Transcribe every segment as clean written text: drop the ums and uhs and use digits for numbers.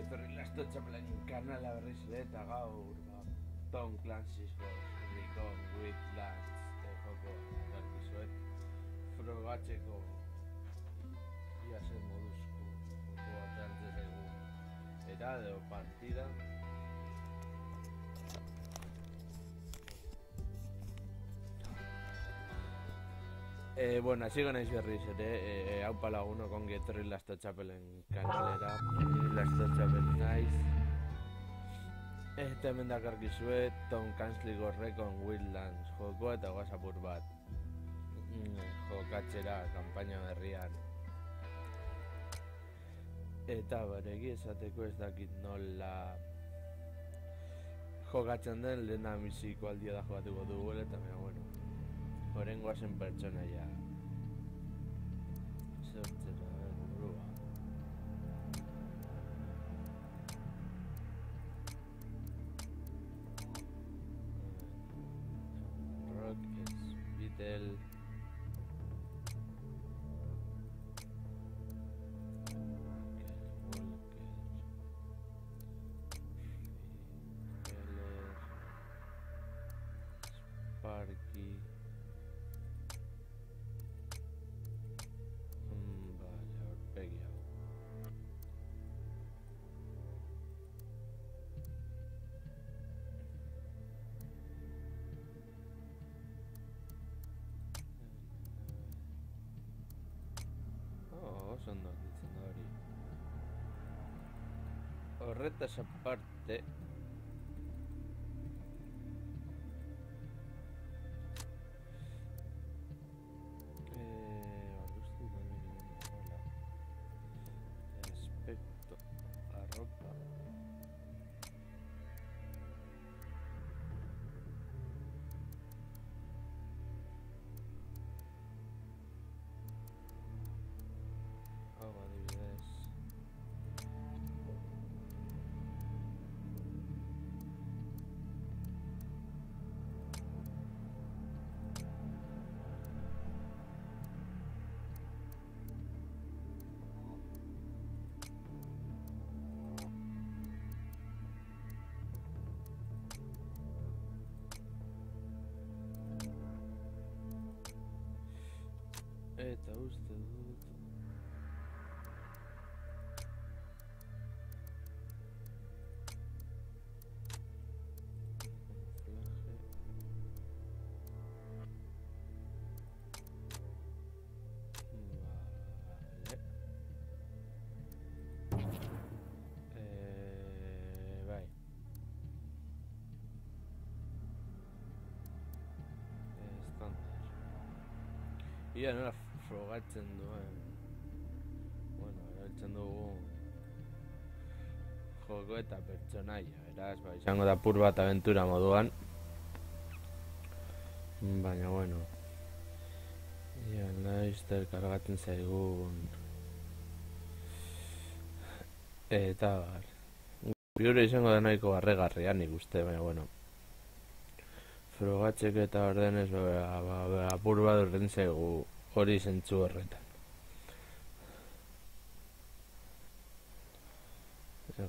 etorri lastotxapelen kanala berriz ere eta gaur Tom Clancy's Recon Wildlands joko garbizuet frogatzeko ia zen moduzko joko bat antes egun era edo partida bueno, así con berriz ere haupa laguno kongi etorri lastotxapelen kanalera lastotxapel naiz eta hemen dakarkizuet Tom Clancy's Recon Wildlands joko eta guazapur bat jokatzera kanpaina berrian eta baregi esateko ez dakit nola jokatzen den lehena misiko aldia da jokatuko dugu eta bueno Orengoa zen pertsonaia zertzera burua Rock es Beatle Sparky ondo ditzen da hori horretaz aparte respecto a ropa adibidez eta uste dut bai ia nola frogatzen duen bueno, erabiltzen dugu joko eta pertsonaia beraz, izango da pur bat aventura moduan baina bueno ia laizter kargatzen zaigun eta biure izango da nahiko barregarria nik uste, baina bueno frogatzek eta ordenez apur bat urren zaigu hori zentzu horretan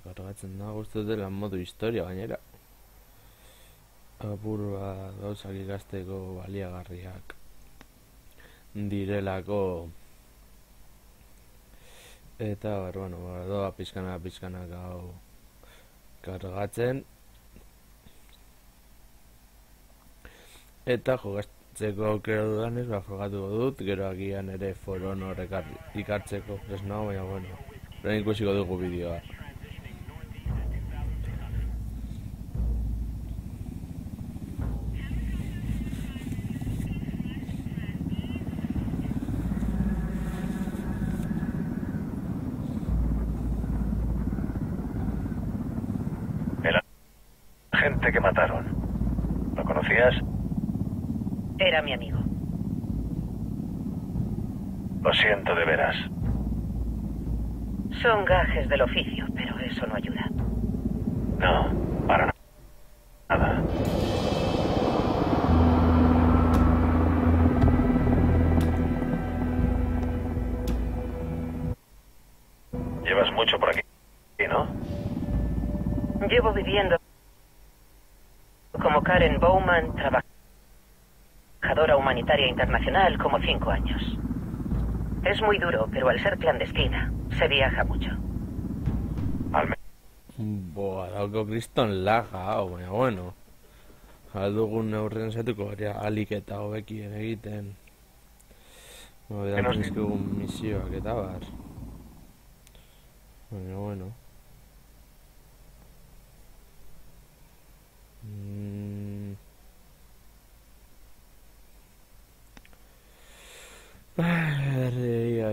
kargatzen da guztu dela modu historia gainera apur bat gauzak ikasteko baliagarriak direlako eta bueno, doa pizkana gau kargatzen eta jokatzeko aukera dudanez frogatuko dut gero agian ere foron horrek ikartzeko ez nago, baina bueno orain ikusiko dugu bideoa El agente que mataron, ¿lo conocías? Era mi amigo. Lo siento de veras. Son gajes del oficio, pero eso no ayuda. No, para nada. Llevas mucho por aquí, ¿no? Llevo viviendo como Karen Bowman, trabajadora humanitaria internacional, como 5 años. Es muy duro, pero al ser clandestina, se viaja mucho. Boa, dauko kriston laga, baina bueno. Aldugun neurren zatuko gara alik eta hobekien egiten. Erantzizkigun misioak eta bar. Baina bueno.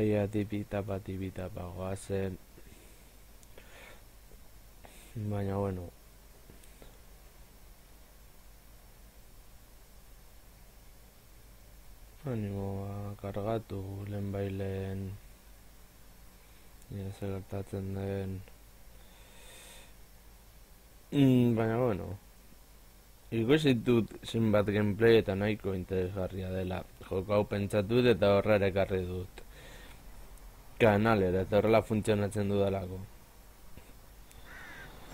Ia tipitapa goazen. Baina bueno. Animoa kargatu lehenbailen. Nire zer gertatzen den. Baina bueno. Ikusi dut zenbat gameplay eta nahiko interesgarria dela. Joko hau pentsatu dut eta horra ekarri dut kanalera eta horrela funtzionatzen dudalako.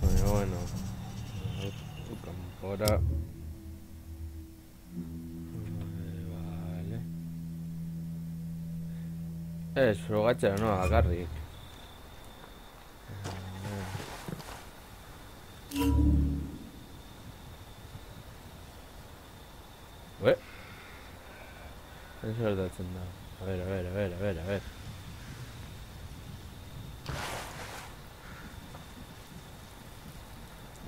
Baina bueno. Kanpora. Ez, frogatzera noa bakarrik. Ez gertatzen da. A ver.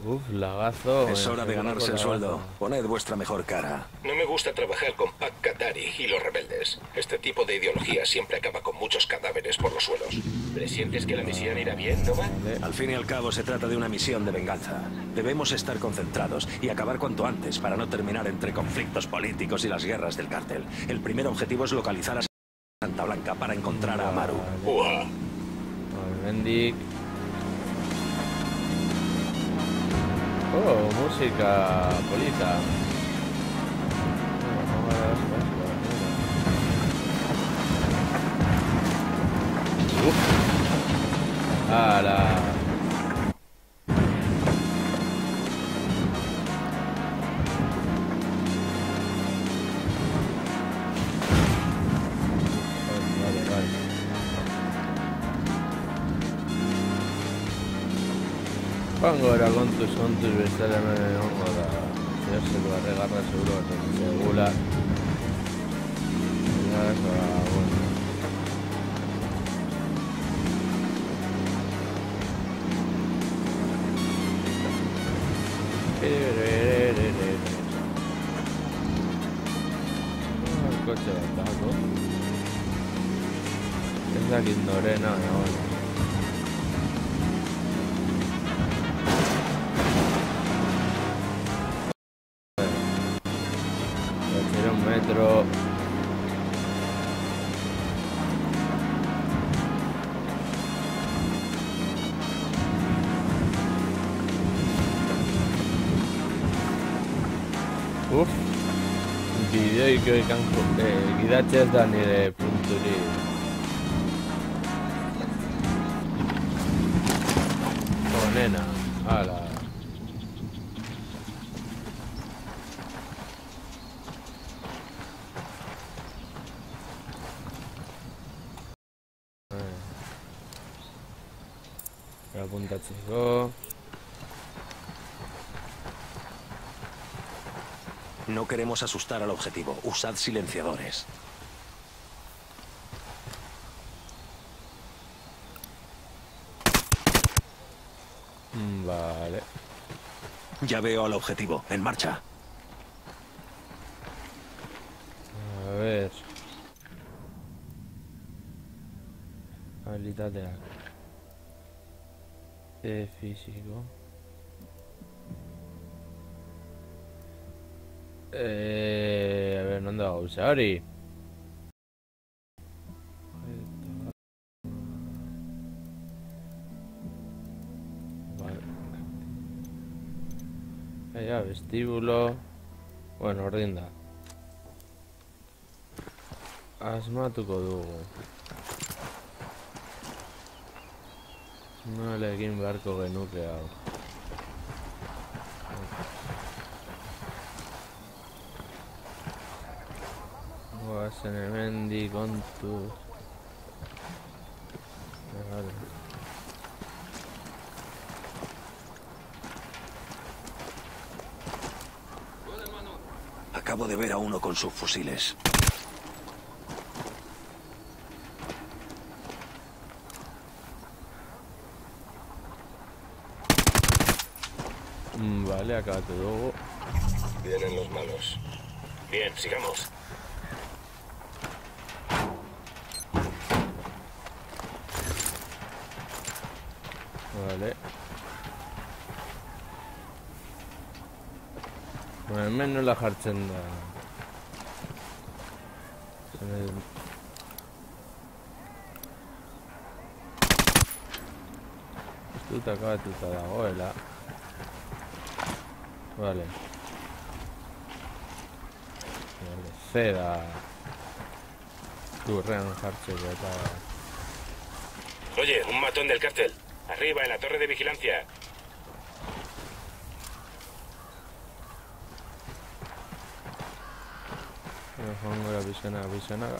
Uf, lagazo. Es hora de ganarse el sueldo. Poned vuestra mejor cara. No me gusta trabajar con Pac Katari y los rebeldes. Este tipo de ideología siempre acaba con muchos cadáveres por los suelos. ¿Presientes que la misión irá bien, Nova? Al fin y al cabo se trata de una misión de venganza. Debemos estar concentrados y acabar cuanto antes para no terminar entre conflictos políticos y las guerras del cártel. El primer objetivo es localizar a Santa Blanca para encontrar a Amaru. ¡Uah! Bendik. Oh, música polita. ¡Hala! Joango era kontuz bestela hemen egongo da. Zerzeko arregarra seguro bat segula. Bueno. Kotxe bat dago. Ez dakit norena, bueno. Metro. Uf, bideoik kanpo gidatzea ez da nire punturi. Nena, hala. Apuntatzeko. No queremos asustar al objetivo. Usad silenciadores. Vale. Ya veo al objetivo. En marcha. A ver. Habilitateak. Físico. A ver, non dago gauza hori. Vale. Ya, vestíbulo. Bueno, ordin da. Asmatuko dugu. Nola egin beharko genuke hau. Goazen hemendik kontuz. Vale. Acabo de ver a uno con sus fusiles. Vale, acabate luego. Vienen los malos. Bien, sigamos. Vale. Bueno, almenos la jartzen da. Estuta akabatuta dagoela. Vale. Vale, zera. Turrean jartzeko eta... Oye, un matón del cártel. Arriba, en la torre de vigilancia. Joango da bizanaga.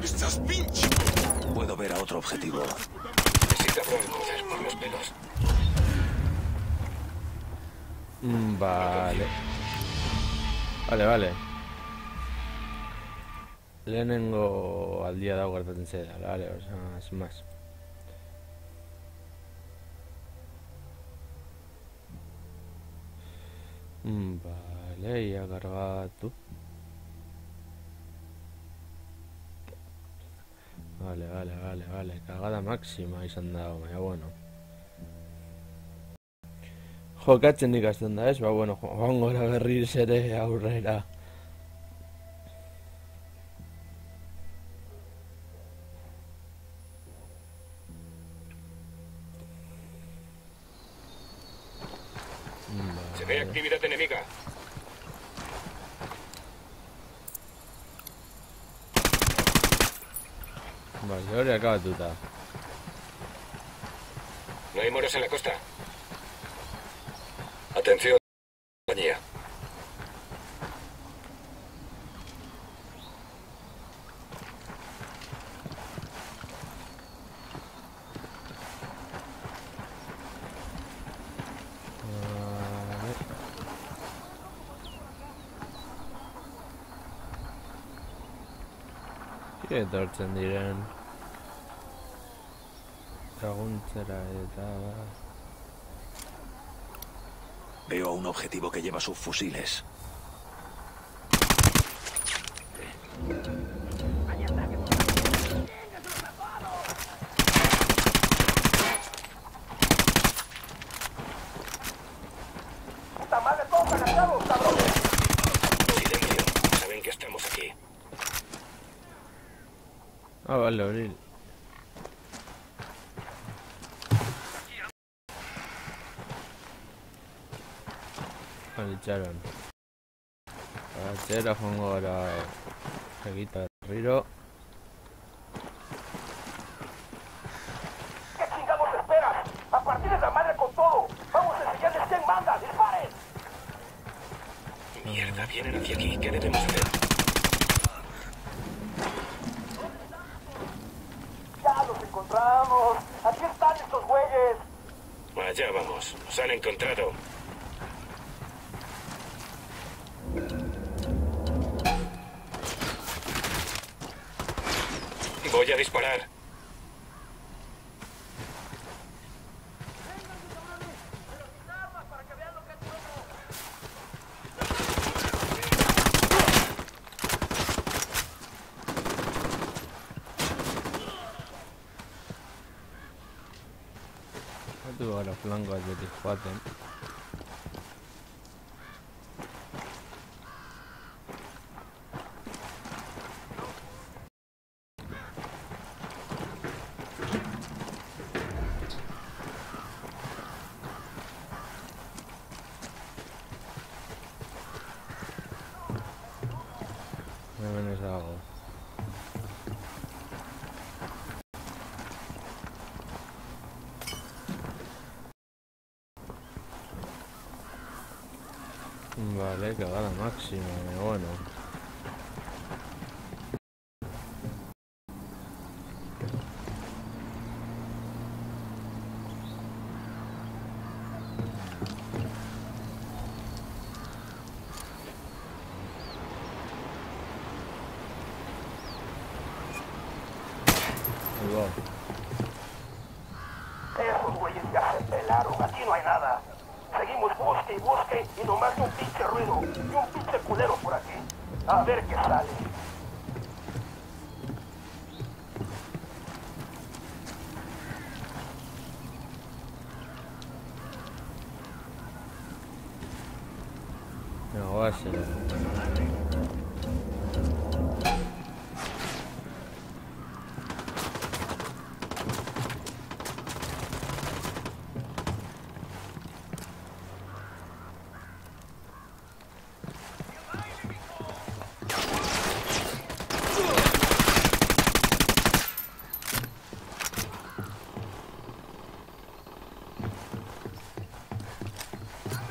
¡Estás pinche! Puedo ver a otro objetivo. Ese cabrón coger por los pelos. Vale. Vale. Lehenengo aldia dago gertatzen zeda, vale, osea, sin más. Vale, ia kargatu. Vale, cagada máxima izan dago, baina bueno. Jokatzen ikasten da ez, ba bueno, joango gara berriz ere aurrera. Se ve actividad enemiga. Vale, hori akabatuta. No hay moros en la costa. Atención, compañía. Zer etortzen diren laguntzera eta... Veo a un objetivo que lleva sus fusiles. Silencio. Saben que estamos aquí. Ah, vale, Abril. Vale, itxaron. Atzera joango gara egita berriro. ¿Qué chingados esperan? ¡A partir de la madre con todo! ¡Vamos a enseñarles quién manda! ¡Disparen! Mierda, vienen hacia aquí. ¿Qué debemos hacer? ¡Ya los encontramos! ¡Aquí están estos güeyes! Allá vamos. Nos han encontrado. Voy a disparar. Batu gara flanko atletik joaten. Hemen ez dago. Vale, cagada máxima, pero bueno. Ahí va. Esos güeyes ya se pelaron, aquí no hay nada. Seguimos busque y busque y nomás un pinche ruido y un pinche culero por aquí. A ver qué sale. No, va a ser.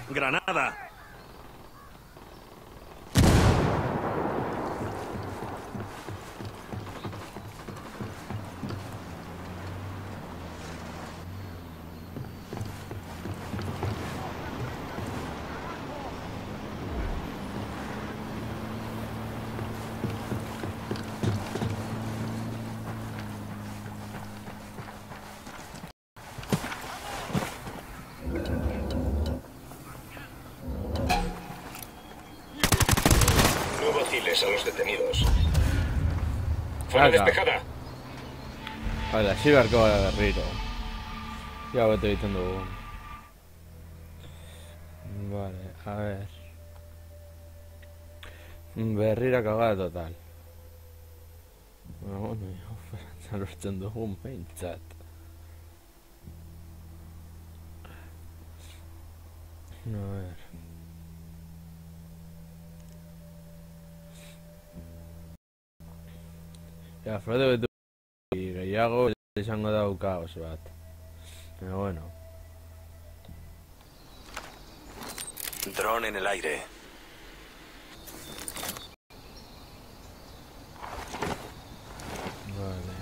¡Granada! No vaciles a los detenidos. ¡Zona Acá. despejada! Allora, si barcava da Guerrero. Ya voy evitando uno. Vale, a ver. Berrira cagada total. Bueno, yo stanno facendo un in chat. A ver. Ja, frate betu gehiago izango dau kaos bat. Pero bueno. Dron en el aire. Vale.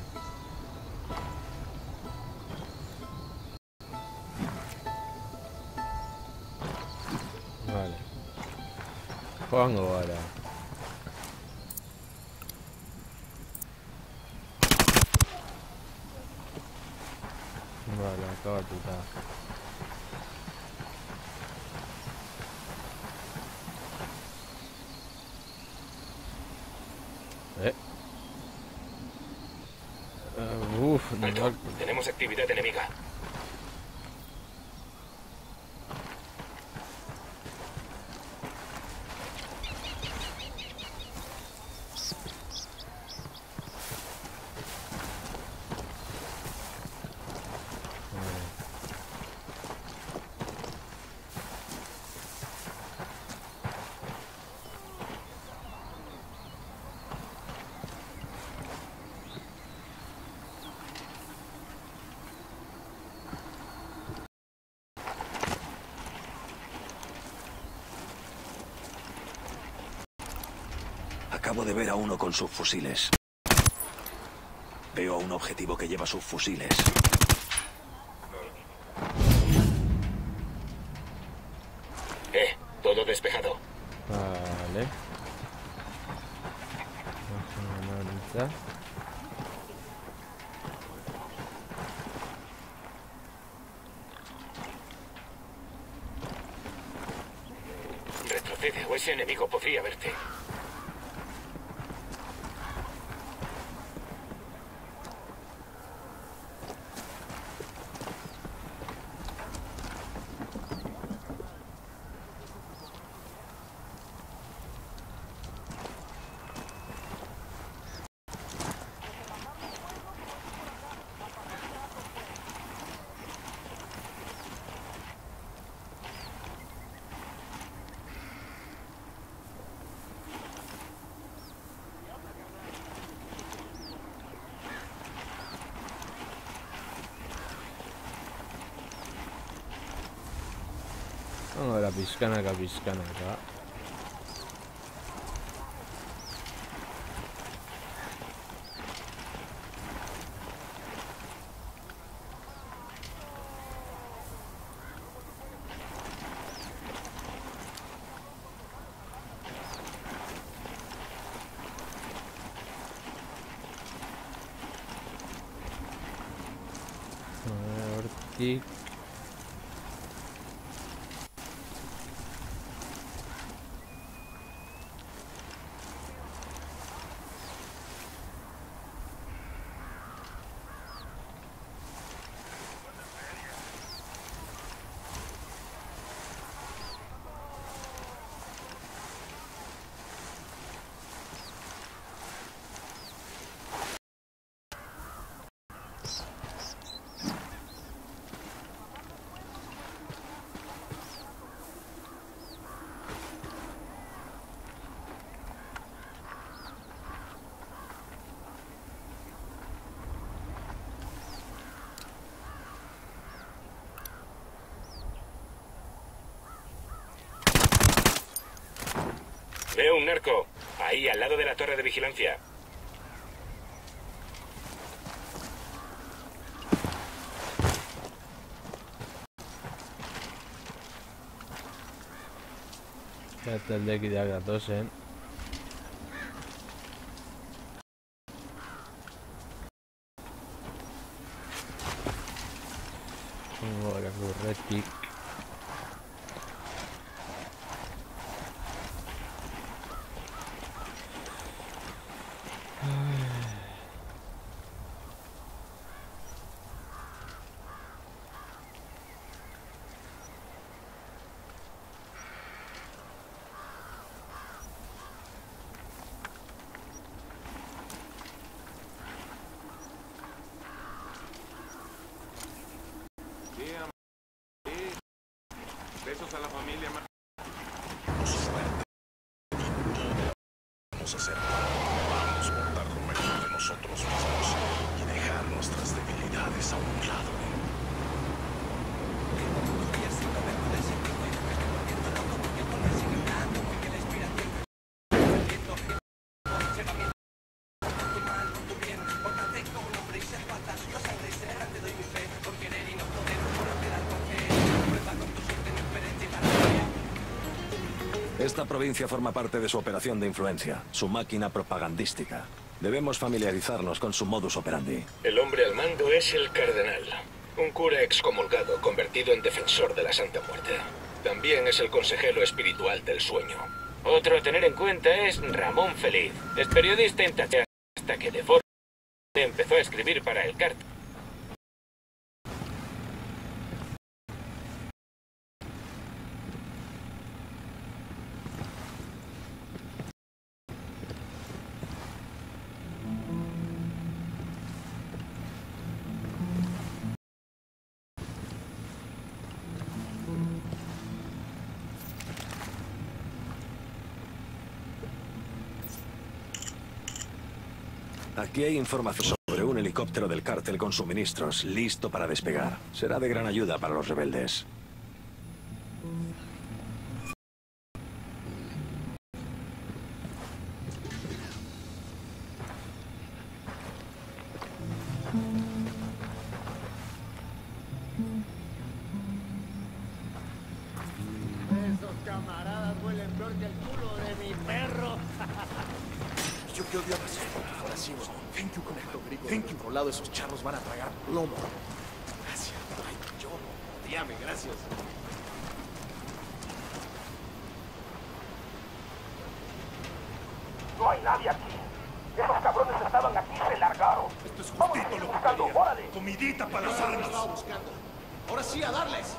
Vale. Joango gara. Vale, akabatuta. Alto, tenemos actividad enemiga. Acabo de ver a uno con subfusiles. Veo a un objetivo que lleva subfusiles. Todo despejado. Vale. Vamos a analizar. Retrocede o ese enemigo podría verte. Allora, piscanaca. Hortik. Veo un narco. Ahí, al lado de la torre de vigilancia. Taldekideak datozen. Gora lurretik. Besos a la familia. Vamos a hacer. Vamos a montar lo mejor de nosotros mismos y dejar nuestras debilidades a un lado. Esta provincia forma parte de su operación de influencia, su máquina propagandística. Debemos familiarizarnos con su modus operandi. El hombre al mando es el cardenal, un cura excomulgado convertido en defensor de la Santa Muerte. También es el consejero espiritual del sueño. Otro a tener en cuenta es Ramón Feliz. Es periodista intachable hasta que de forma empezó a escribir para el cártel. Aquí hay información sobre un helicóptero del cártel con suministros, listo para despegar. Será de gran ayuda para los rebeldes. Esos camaradas huelen peor que el culo de mi perro. Yo que odiaba eso. Ahora sí, bro. Thank you, conecto griego. Thank you. Por lado, esos charros van a tragar plomo. Gracias. Ay, yo no. Dígame, gracias. No hay nadie aquí. Esos cabrones estaban aquí y se largaron. Esto es Vamos a justito seguir lo que buscando. quería. ¡Órale! Comidita para las Yo almas. estaba buscando. Ahora sí, a darles.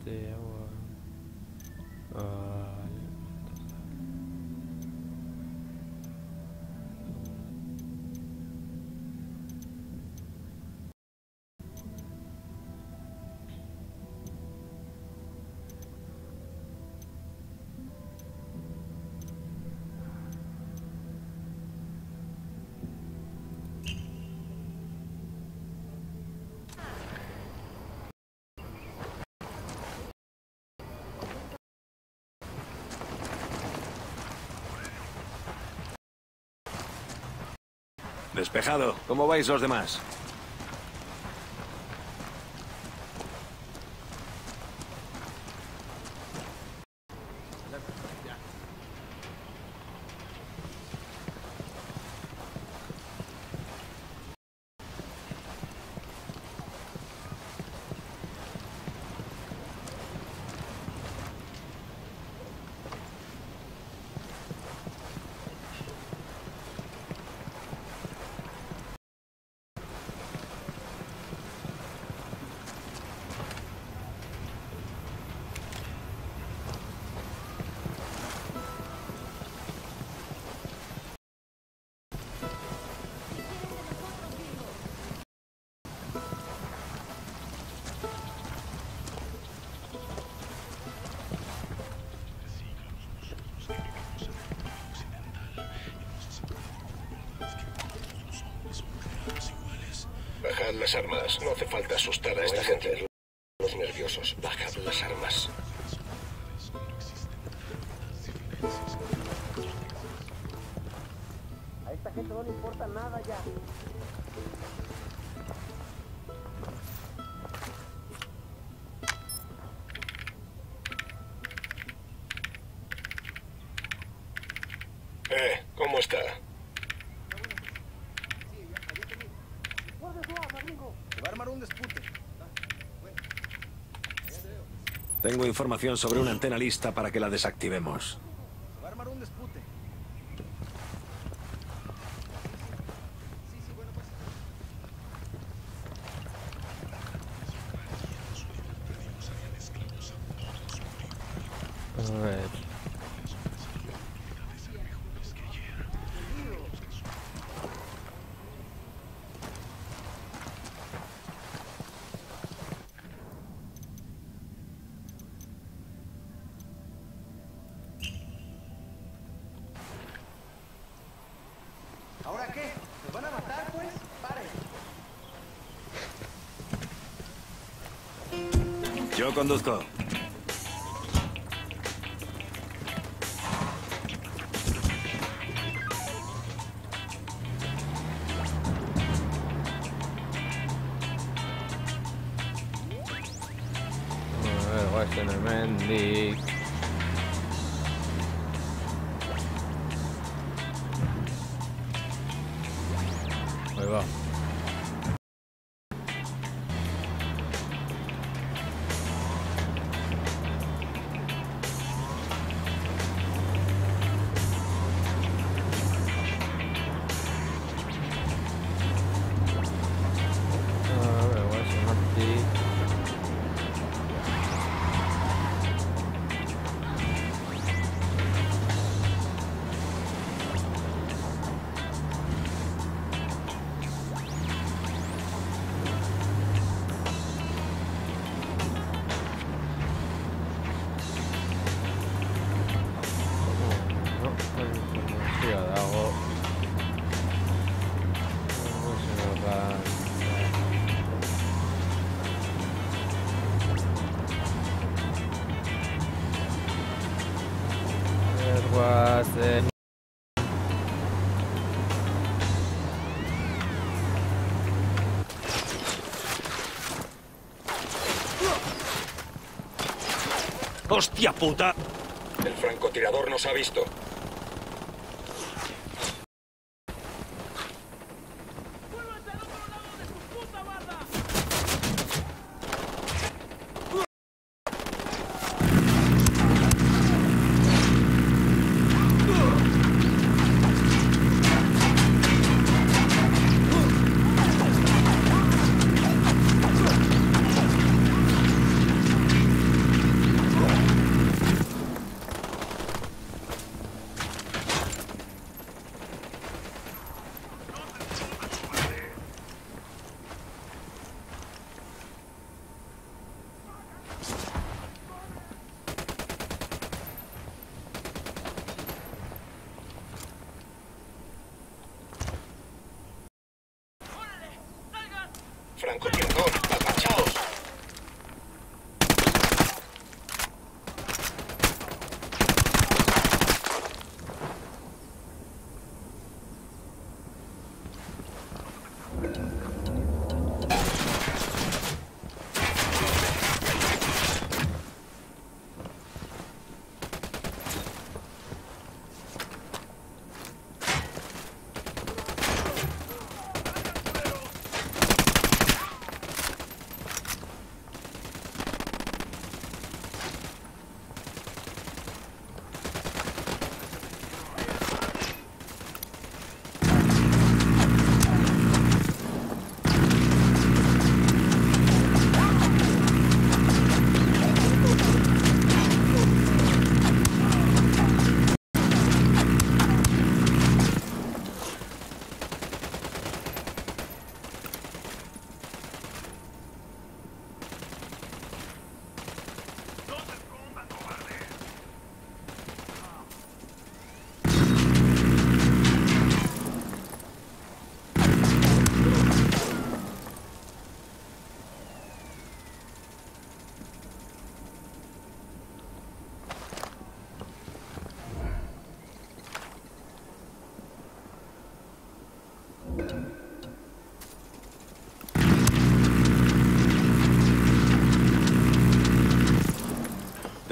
De agua. Vale. Despejado. ¿Cómo vais los demás? Bajad las armas. No hace falta asustar a esta gente. Los nerviosos. Bajad las armas. A esta gente no le importa nada ya. ¿Cómo está? Se va a armar un dispute. Tengo información sobre una antena lista para que la desactivemos. Se va a armar un dispute. A ver. ¿Ahora qué? ¿Nos van a matar, pues? Paren. Yo conduzco. A ver, Western Mendy. Ahí va. A ver, Western Mendy. ¡Hostia puta! El francotirador nos ha visto.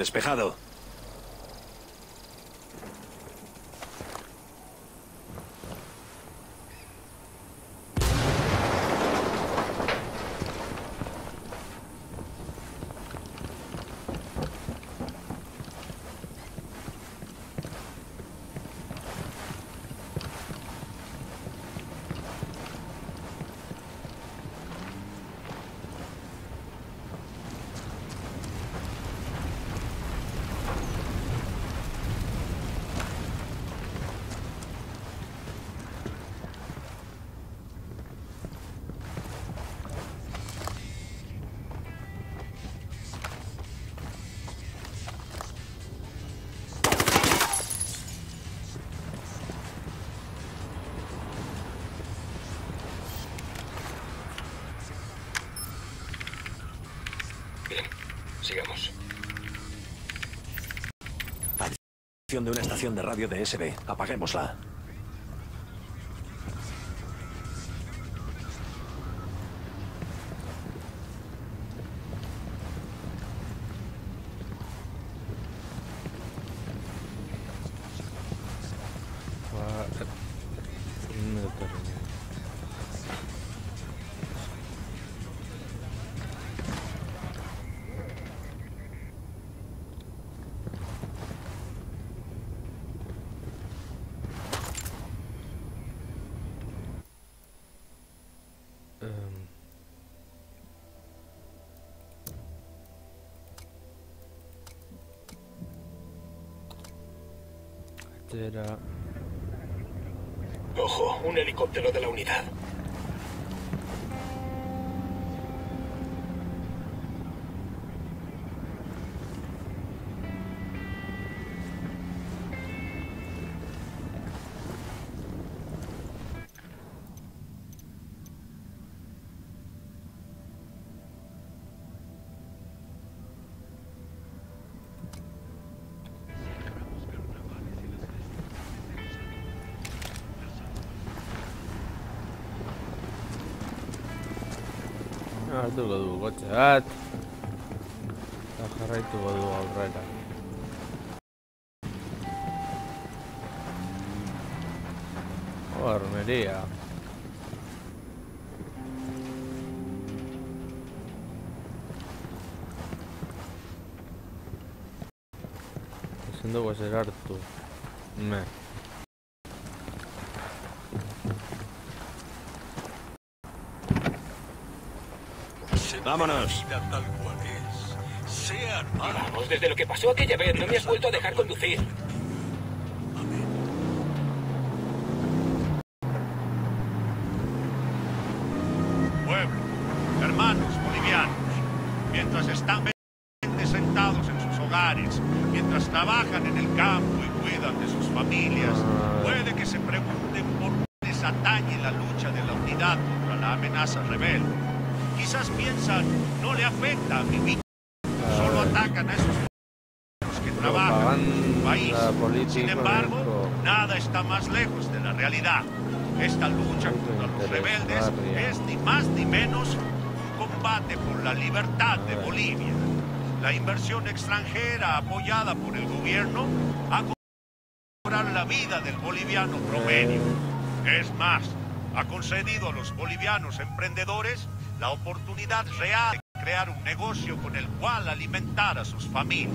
Despejado. Bien, sigamos. De una estación de radio de SB. Apaguémosla. Era... Ojo, un helicóptero de la unidad. Hartuko du kotxe bat. Eta jarraituko du aurrera. Armería. Ezin dugu ezer hartu. Me. Vámonos. Tal cual es. Sea armada. Vamos, desde lo que pasó aquella vez no me has vuelto a dejar conducir. Pueblo, hermanos bolivianos, mientras están sentados en sus hogares, mientras trabajan en el campo y cuidan de sus familias, puede que se pregunten por qué les atañe la lucha de la unidad contra la amenaza rebelde. Quizás piensan, no le afecta a mi vida, solo atacan a esos que trabajan en su país. Sin embargo, nada está más lejos de la realidad. Esta lucha contra los rebeldes es ni más ni menos un combate por la libertad de Bolivia. La inversión extranjera apoyada por el gobierno ha mejorado la vida del boliviano promedio. Es más, ha concedido a los bolivianos emprendedores la oportunidad real de crear un negocio con el cual alimentar a sus familias.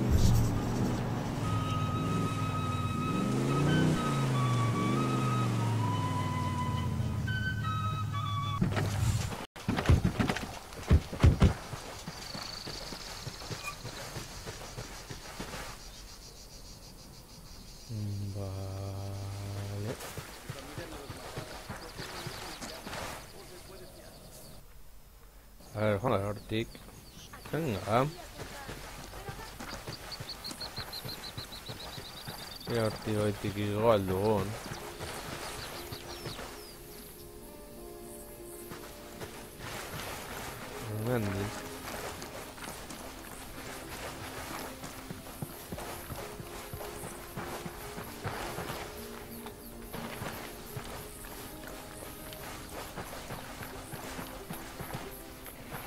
Vale. A ver, joder, Hortik. Venga. Ia Hortik goitik igual dugun. Mendiz.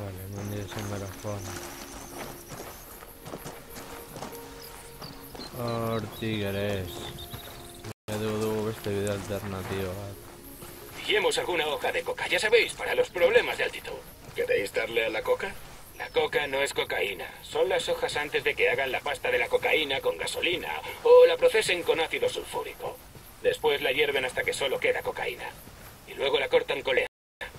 Vale, Mendiz en Verafón. tigres. Dudu este video alternativo. Pillemos alguna hoja de coca, ya sabéis, para los problemas de altitud. ¿Queréis darle a la coca? La coca no es cocaína. Son las hojas antes de que hagan la pasta de la cocaína con gasolina o la procesen con ácido sulfúrico. Después la hierven hasta que solo queda cocaína. Y luego la cortan con leña.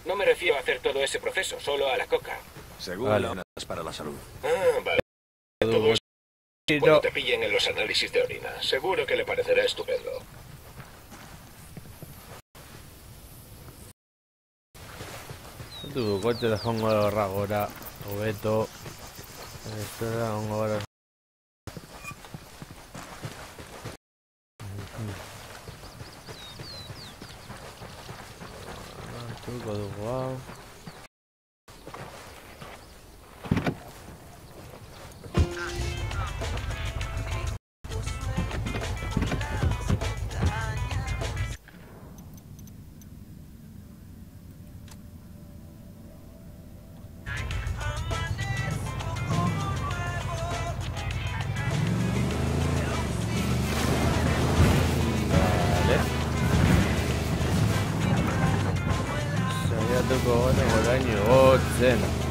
No me refiero a hacer todo ese proceso, solo a la coca. Seguro Vale. no es para la salud. Ah, vale. Todo eso cuando te pillen en los análisis de orina. Seguro que le parecerá estupendo. Dudu coche de hongo ragora. Obeto. Esto era hongo ahora. Truco de guau. Saya tu kau nak orang ni, oh sen.